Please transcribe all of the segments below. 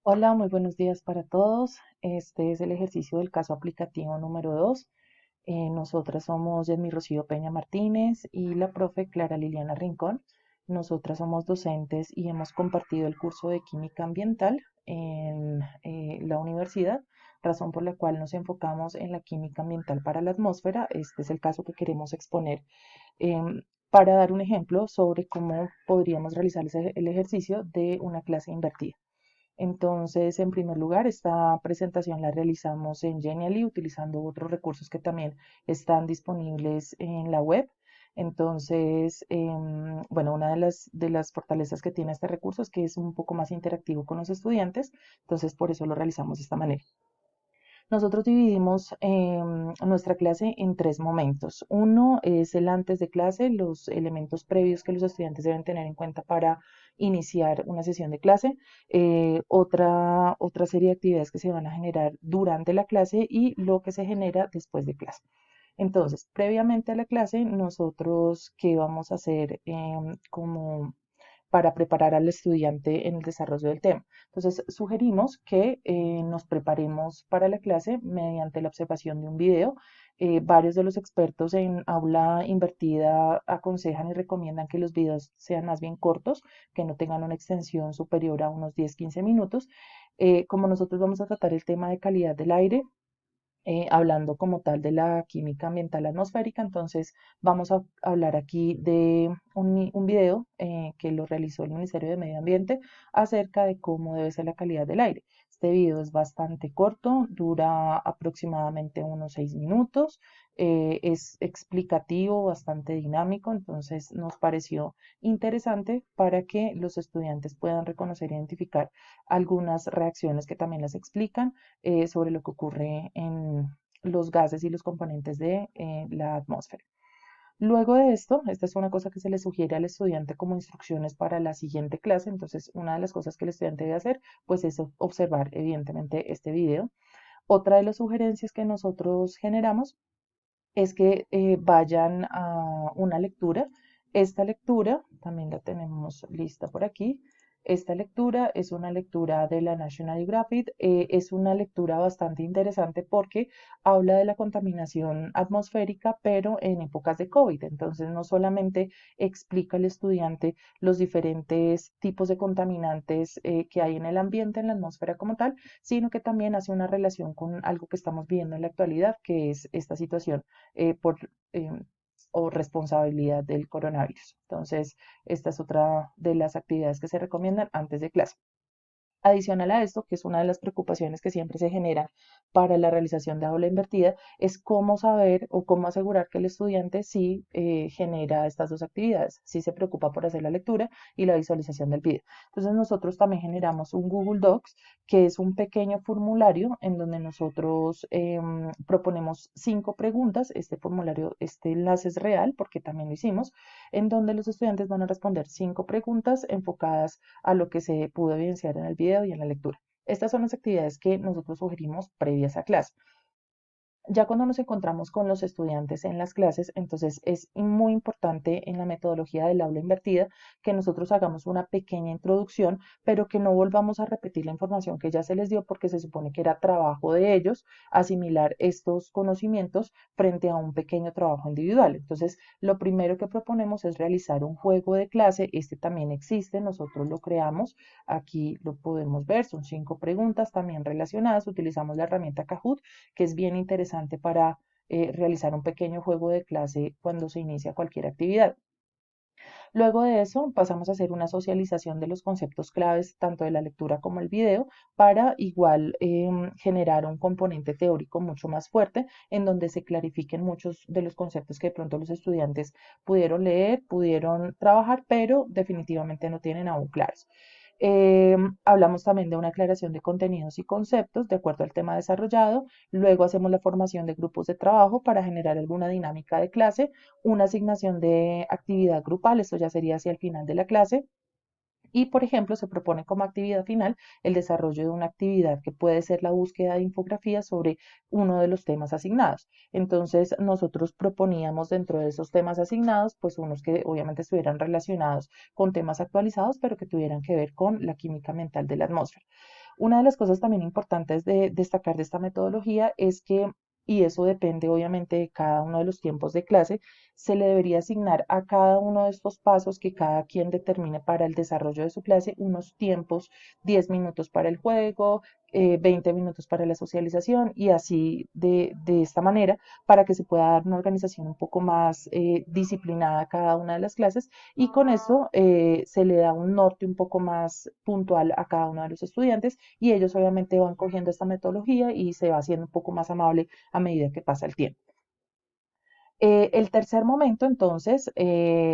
Hola, muy buenos días para todos. Este es el ejercicio del caso aplicativo número 2. Nosotras somos Yasmi Rocío Peña Martínez y la profe Clara Liliana Rincón. Nosotras somos docentes y hemos compartido el curso de Química Ambiental en la universidad, razón por la cual nos enfocamos en la química ambiental para la atmósfera. Este es el caso que queremos exponer para dar un ejemplo sobre cómo podríamos realizar el ejercicio de una clase invertida. Entonces, en primer lugar, esta presentación la realizamos en Genially utilizando otros recursos que también están disponibles en la web. Entonces, bueno, una de las fortalezas que tiene este recurso es que es un poco más interactivo con los estudiantes, entonces por eso lo realizamos de esta manera. Nosotros dividimos nuestra clase en tres momentos. Uno es el antes de clase, los elementos previos que los estudiantes deben tener en cuenta para iniciar una sesión de clase. Otra serie de actividades que se van a generar durante la clase y lo que se genera después de clase. Entonces, previamente a la clase, nosotros, ¿qué vamos a hacer como para preparar al estudiante en el desarrollo del tema? Entonces, sugerimos que nos preparemos para la clase mediante la observación de un video. Varios de los expertos en aula invertida aconsejan y recomiendan que los videos sean más bien cortos, que no tengan una extensión superior a unos 10-15 minutos. Como nosotros vamos a tratar el tema de calidad del aire, hablando como tal de la química ambiental atmosférica. Entonces vamos a hablar aquí de un video que lo realizó el Ministerio de Medio Ambiente acerca de cómo debe ser la calidad del aire. Este video es bastante corto, dura aproximadamente unos 6 minutos, es explicativo, bastante dinámico, entonces nos pareció interesante para que los estudiantes puedan reconocer e identificar algunas reacciones que también las explican sobre lo que ocurre en los gases y los componentes de la atmósfera. Luego de esto, esta es una cosa que se le sugiere al estudiante como instrucciones para la siguiente clase. Entonces, una de las cosas que el estudiante debe hacer, pues es observar evidentemente este video. Otra de las sugerencias que nosotros generamos es que vayan a una lectura. Esta lectura, también la tenemos lista por aquí. Esta lectura es una lectura de la National Geographic. Es una lectura bastante interesante porque habla de la contaminación atmosférica, pero en épocas de COVID. Entonces, no solamente explica al estudiante los diferentes tipos de contaminantes que hay en el ambiente, en la atmósfera como tal, sino que también hace una relación con algo que estamos viviendo en la actualidad, que es esta situación por o responsabilidad del coronavirus. Entonces, esta es otra de las actividades que se recomiendan antes de clase. Adicional a esto, que es una de las preocupaciones que siempre se generan para la realización de aula invertida, es cómo saber o cómo asegurar que el estudiante sí genera estas dos actividades, sí se preocupa por hacer la lectura y la visualización del video. Entonces nosotros también generamos un Google Docs, que es un pequeño formulario en donde nosotros proponemos 5 preguntas. Este formulario, este enlace es real porque también lo hicimos, en donde los estudiantes van a responder 5 preguntas enfocadas a lo que se pudo evidenciar en el video y en la lectura. Estas son las actividades que nosotros sugerimos previas a clase. Ya cuando nos encontramos con los estudiantes en las clases, entonces es muy importante en la metodología del aula invertida que nosotros hagamos una pequeña introducción, pero que no volvamos a repetir la información que ya se les dio porque se supone que era trabajo de ellos asimilar estos conocimientos frente a un pequeño trabajo individual. Entonces, lo primero que proponemos es realizar un juego de clase. Este también existe, nosotros lo creamos. Aquí lo podemos ver, son 5 preguntas también relacionadas. Utilizamos la herramienta Kahoot, que es bien interesante para realizar un pequeño juego de clase cuando se inicia cualquier actividad. Luego de eso pasamos a hacer una socialización de los conceptos claves tanto de la lectura como el video para igual generar un componente teórico mucho más fuerte en donde se clarifiquen muchos de los conceptos que de pronto los estudiantes pudieron leer, pudieron trabajar, pero definitivamente no tienen aún claros. Hablamos también de una aclaración de contenidos y conceptos de acuerdo al tema desarrollado. Luego hacemos la formación de grupos de trabajo para generar alguna dinámica de clase, una asignación de actividad grupal, esto ya sería hacia el final de la clase. Y, por ejemplo, se propone como actividad final el desarrollo de una actividad que puede ser la búsqueda de infografías sobre uno de los temas asignados. Entonces, nosotros proponíamos dentro de esos temas asignados, pues unos que obviamente estuvieran relacionados con temas actualizados, pero que tuvieran que ver con la química ambiental de la atmósfera. Una de las cosas también importantes de destacar de esta metodología es que, y eso depende obviamente de cada uno de los tiempos de clase, se le debería asignar a cada uno de estos pasos que cada quien determine para el desarrollo de su clase unos tiempos, 10 minutos para el juego, 20 minutos para la socialización y así de esta manera para que se pueda dar una organización un poco más disciplinada a cada una de las clases y con eso se le da un norte un poco más puntual a cada uno de los estudiantes y ellos obviamente van cogiendo esta metodología y se va haciendo un poco más amable a medida que pasa el tiempo. El tercer momento, entonces,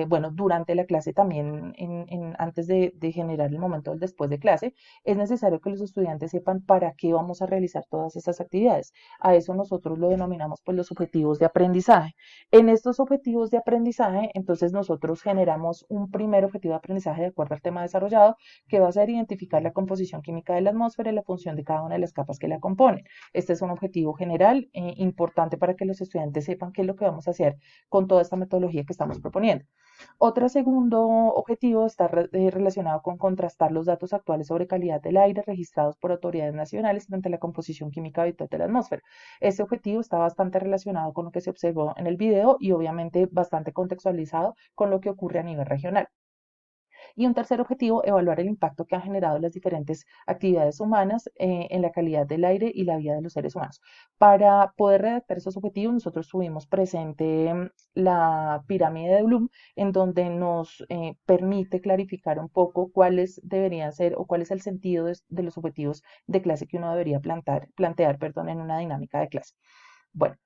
bueno, durante la clase también, antes de generar el momento del después de clase, es necesario que los estudiantes sepan para qué vamos a realizar todas esas actividades. A eso nosotros lo denominamos pues los objetivos de aprendizaje. En estos objetivos de aprendizaje, entonces nosotros generamos un primer objetivo de aprendizaje de acuerdo al tema desarrollado, que va a ser identificar la composición química de la atmósfera y la función de cada una de las capas que la componen. Este es un objetivo general importante para que los estudiantes sepan qué es lo que vamos a hacer con toda esta metodología que estamos proponiendo. Otro segundo objetivo está relacionado con contrastar los datos actuales sobre calidad del aire registrados por autoridades nacionales frente a la composición química habitual de la atmósfera. Este objetivo está bastante relacionado con lo que se observó en el video y obviamente bastante contextualizado con lo que ocurre a nivel regional. Y un tercer objetivo, evaluar el impacto que han generado las diferentes actividades humanas en la calidad del aire y la vida de los seres humanos. Para poder redactar esos objetivos, nosotros tuvimos presente la pirámide de Bloom, en donde nos permite clarificar un poco cuáles deberían ser o cuál es el sentido de los objetivos de clase que uno debería plantear, perdón, en una dinámica de clase. Bueno,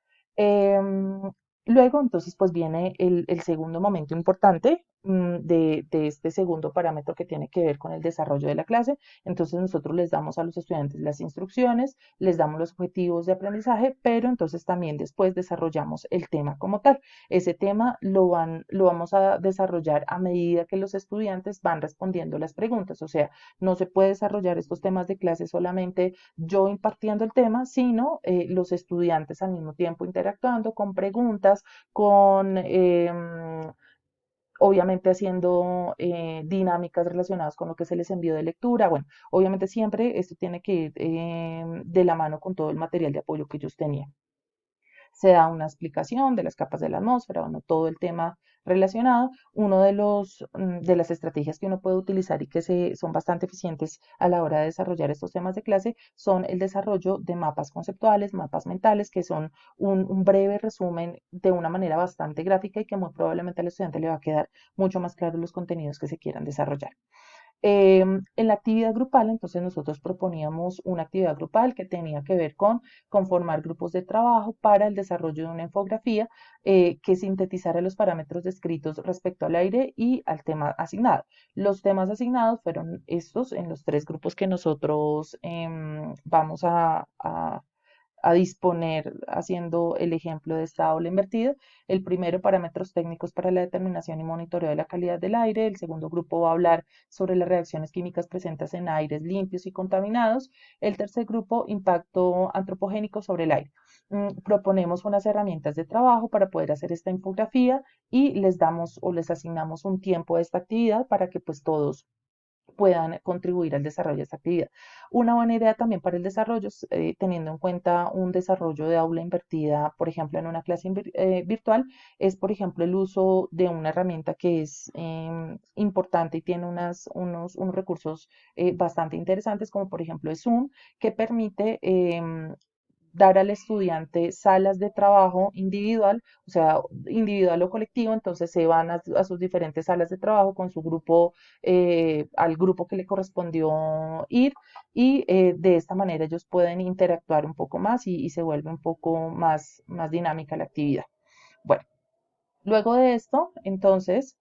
luego entonces pues viene el segundo momento importante de este segundo parámetro que tiene que ver con el desarrollo de la clase. Entonces nosotros les damos a los estudiantes las instrucciones, les damos los objetivos de aprendizaje, pero entonces también después desarrollamos el tema como tal. Ese tema lo vamos a desarrollar a medida que los estudiantes van respondiendo las preguntas. O sea, no se puede desarrollar estos temas de clase solamente yo impartiendo el tema, sino los estudiantes al mismo tiempo interactuando con preguntas, con obviamente haciendo dinámicas relacionadas con lo que se les envió de lectura. Bueno, obviamente siempre esto tiene que ir de la mano con todo el material de apoyo que ellos tenían. Se da una explicación de las capas de la atmósfera, bueno, todo el tema relacionado. Uno de las estrategias que uno puede utilizar y que son bastante eficientes a la hora de desarrollar estos temas de clase son el desarrollo de mapas conceptuales, mapas mentales, que son un breve resumen de una manera bastante gráfica y que muy probablemente al estudiante le va a quedar mucho más claro los contenidos que se quieran desarrollar. En la actividad grupal, entonces nosotros proponíamos una actividad grupal que tenía que ver con conformar grupos de trabajo para el desarrollo de una infografía que sintetizara los parámetros descritos respecto al aire y al tema asignado. Los temas asignados fueron estos en los tres grupos que nosotros vamos a disponer haciendo el ejemplo de esta aula invertida. El primero, parámetros técnicos para la determinación y monitoreo de la calidad del aire. El segundo grupo va a hablar sobre las reacciones químicas presentes en aires limpios y contaminados. El tercer grupo, impacto antropogénico sobre el aire. Proponemos unas herramientas de trabajo para poder hacer esta infografía y les damos o les asignamos un tiempo a esta actividad para que pues todos puedan contribuir al desarrollo de esta actividad. Una buena idea también para el desarrollo, teniendo en cuenta un desarrollo de aula invertida, por ejemplo, en una clase virtual, es, por ejemplo, el uso de una herramienta que es importante y tiene unos recursos bastante interesantes, como por ejemplo es Zoom, que permite dar al estudiante salas de trabajo individual, o sea, individual o colectivo, entonces se van a sus diferentes salas de trabajo con su grupo, al grupo que le correspondió ir, y de esta manera ellos pueden interactuar un poco más y se vuelve un poco más dinámica la actividad. Bueno, luego de esto, entonces,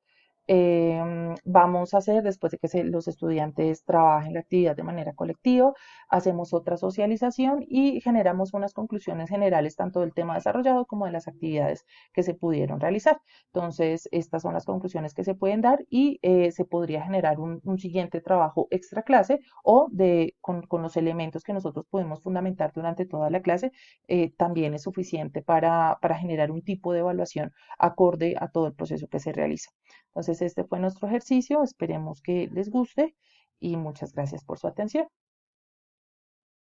vamos a hacer, después de que los estudiantes trabajen la actividad de manera colectiva, hacemos otra socialización y generamos unas conclusiones generales tanto del tema desarrollado como de las actividades que se pudieron realizar. Entonces, estas son las conclusiones que se pueden dar y se podría generar un siguiente trabajo extra clase o con los elementos que nosotros podemos fundamentar durante toda la clase, también es suficiente para generar un tipo de evaluación acorde a todo el proceso que se realiza. Entonces, este fue nuestro ejercicio, esperemos que les guste y muchas gracias por su atención.